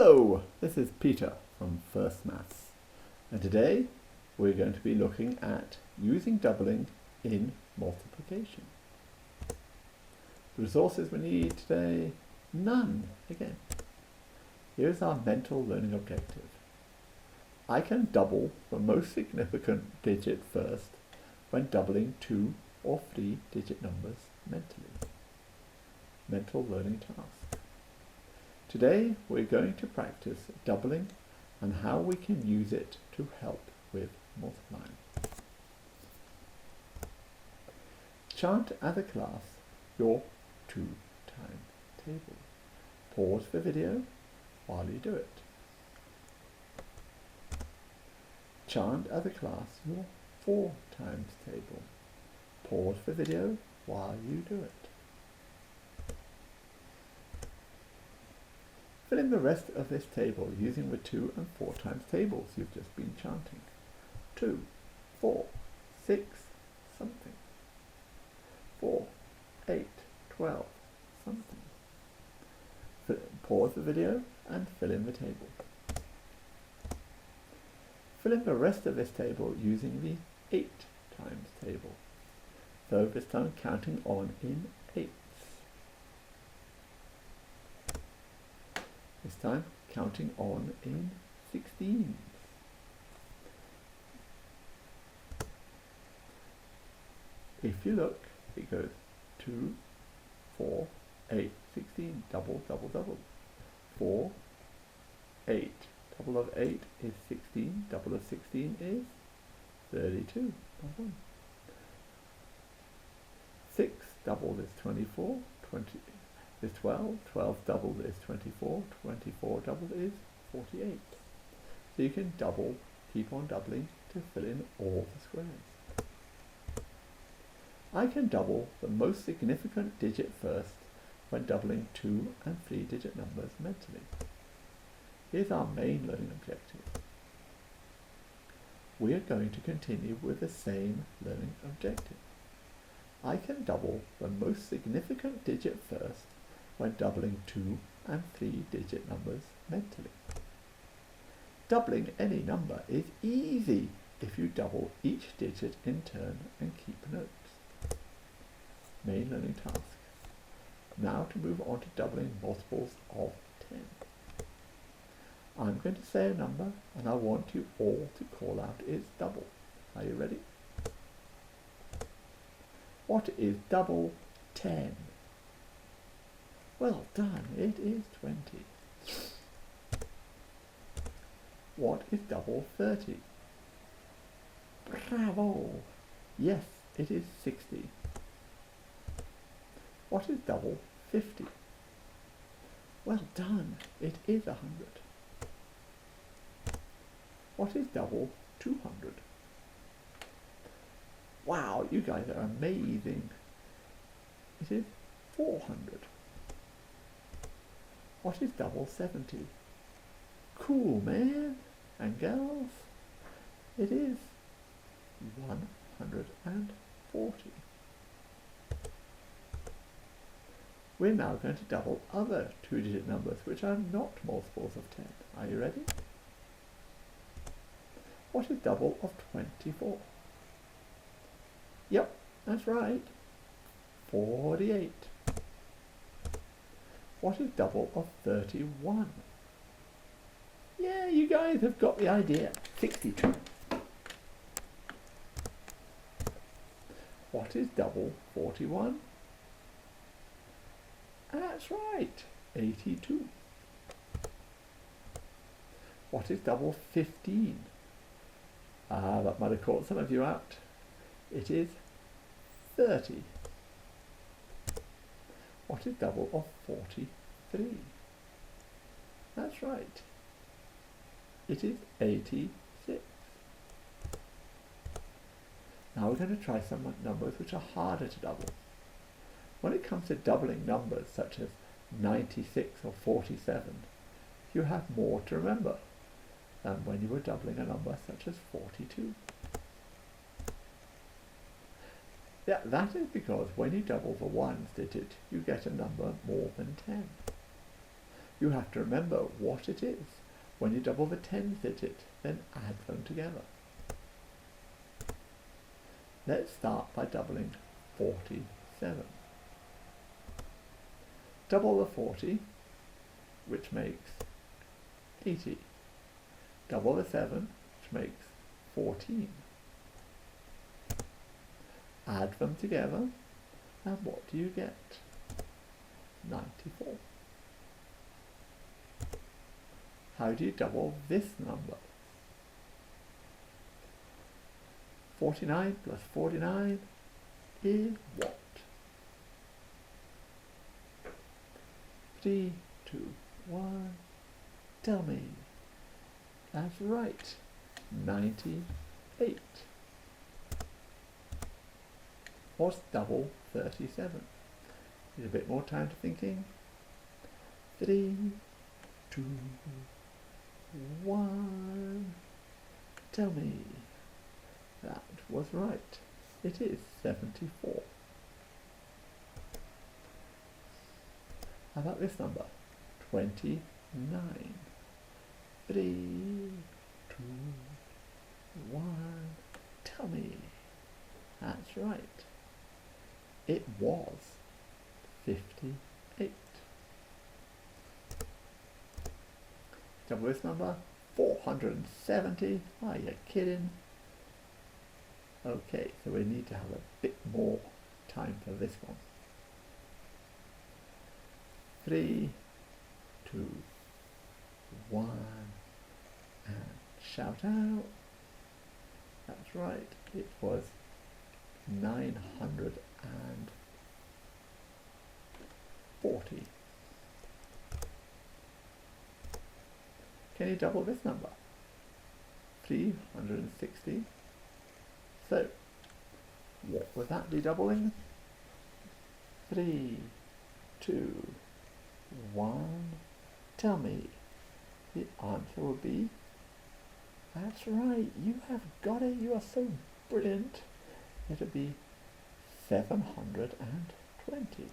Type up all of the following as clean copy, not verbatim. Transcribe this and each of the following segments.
Hello, this is Peter from First Maths, and today we're going to be looking at using doubling in multiplication. The resources we need today, none again. Here's our mental learning objective. I can double the most significant digit first when doubling 2 or 3 digit numbers mentally. Mental learning task. Today we're going to practice doubling and how we can use it to help with multiplying. Chant as a class your 2 times table. Pause the video while you do it. Chant as a class your 4 times table. Pause the video while you do it. Fill in the rest of this table using the 2 and 4 times tables you've just been chanting. 2, 4, 6, something. 4, 8, 12, something. Pause the video and fill in the table. Fill in the rest of this table using the 8 times table. So this time counting on in 8s. This time counting on in 16s. If you look, it goes 2, 4, 8, 16, double, double, double. 4, 8, double of 8 is 16, double of 16 is 32. 6 doubled is 24, 20 is 12, 12 doubled is 24, 24 doubled is 48. So you can double, keep on doubling to fill in all the squares. I can double the most significant digit first when doubling 2 and 3 digit numbers mentally. Here's our main learning objective. We are going to continue with the same learning objective. I can double the most significant digit first when doubling 2 and 3 digit numbers mentally. Doubling any number is easy if you double each digit in turn and keep notes. Main learning task. Now to move on to doubling multiples of 10. I'm going to say a number and I want you all to call out its double. Are you ready? What is double 10? Well done, it is 20. What is double 30? Bravo! Yes, it is 60. What is double 50? Well done, it is 100. What is double 200? Wow, you guys are amazing. It is 400. What is double 70? Cool, man and girls. It is 140. We're now going to double other 2-digit numbers which are not multiples of 10. Are you ready? What is double of 24? Yep, that's right. 48. What is double of 31? Yeah, you guys have got the idea. 62. What is double 41? That's right. 82. What is double 15? That might have caught some of you out. It is 30. What is double of 43? That's right. It is 86. Now we're going to try some numbers which are harder to double. When it comes to doubling numbers such as 96 or 47, you have more to remember than when you were doubling a number such as 42. Yeah, that is because when you double the ones digit, you get a number more than 10. You have to remember what it is. When you double the tens digit, then add them together. Let's start by doubling 47. Double the 40, which makes 80. Double the 7, which makes 14. Add them together, and what do you get? 94. How do you double this number? 49 plus 49 is what? 3, 2, 1. Tell me. That's right. 98. What's double 37? Need a bit more time to thinking. 3, 2, 1. Tell me. That was right. It is 74. How about this number? 29. 3, 2, 1. Tell me. That's right. It was 58. Double this number? 470. Are you kidding? Okay, so we need to have a bit more time for this one. 3, 2, 1, and shout out. That's right, it was 940. Can you double this number? 360. So, what would that be doubling? 3, 2, 1. Tell me. The answer would be, that's right, you have got it, you are so brilliant. It would be 720.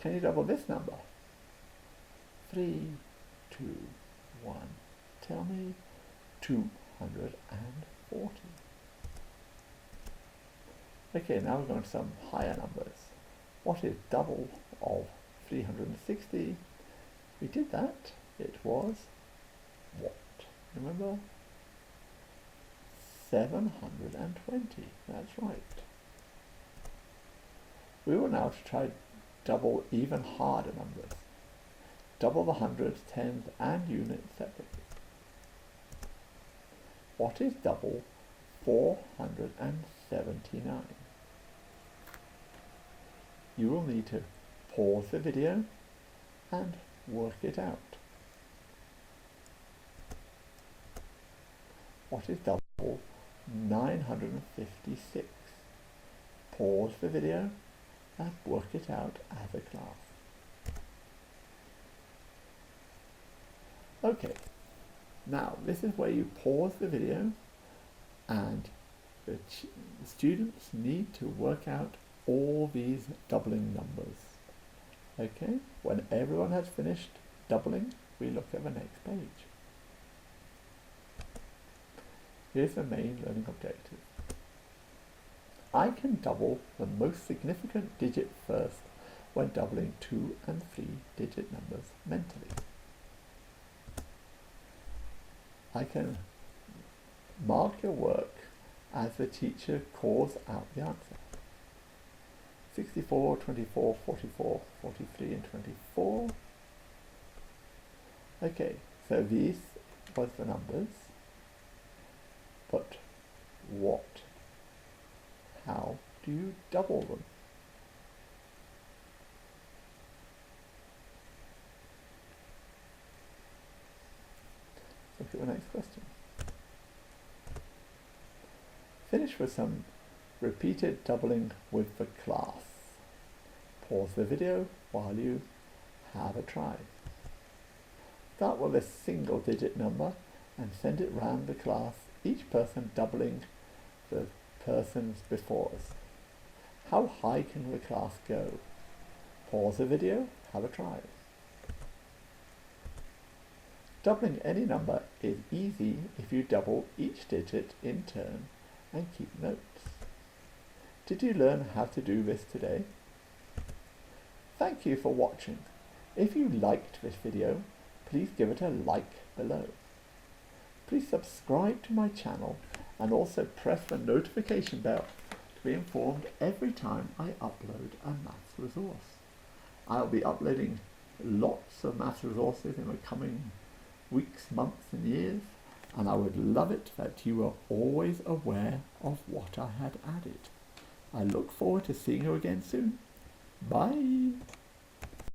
Can you double this number? 3, 2, 1. Tell me. 240. Okay, now we're going to some higher numbers. What is double of 360? We did that. It was what? Remember? 720. That's right. We will now try double even harder numbers. Double the hundreds, tens, and units separately. What is double 479? You will need to pause the video and work it out. What is double 956? Pause the video and work it out as a class. Okay, now this is where you pause the video and the students need to work out all these doubling numbers. Okay, when everyone has finished doubling, we look at the next page. Here's the main learning objective. I can double the most significant digit first when doubling 2 and 3 digit numbers mentally. I can mark your work as the teacher calls out the answer. 64, 24, 44, 43 and 24. Okay, so these was the numbers, but what? How do you double them? Look at the next question. Finish with some repeated doubling with the class. Pause the video while you have a try. Start with a single digit number and send it round the class, each person doubling the persons before us. How high can the class go? Pause the video, have a try. Doubling any number is easy if you double each digit in turn and keep notes. Did you learn how to do this today? Thank you for watching. If you liked this video, please give it a like below. Please subscribe to my channel and also press the notification bell to be informed every time I upload a maths resource. I'll be uploading lots of maths resources in the coming weeks, months and years, and I would love it that you were always aware of what I had added. I look forward to seeing you again soon. Bye!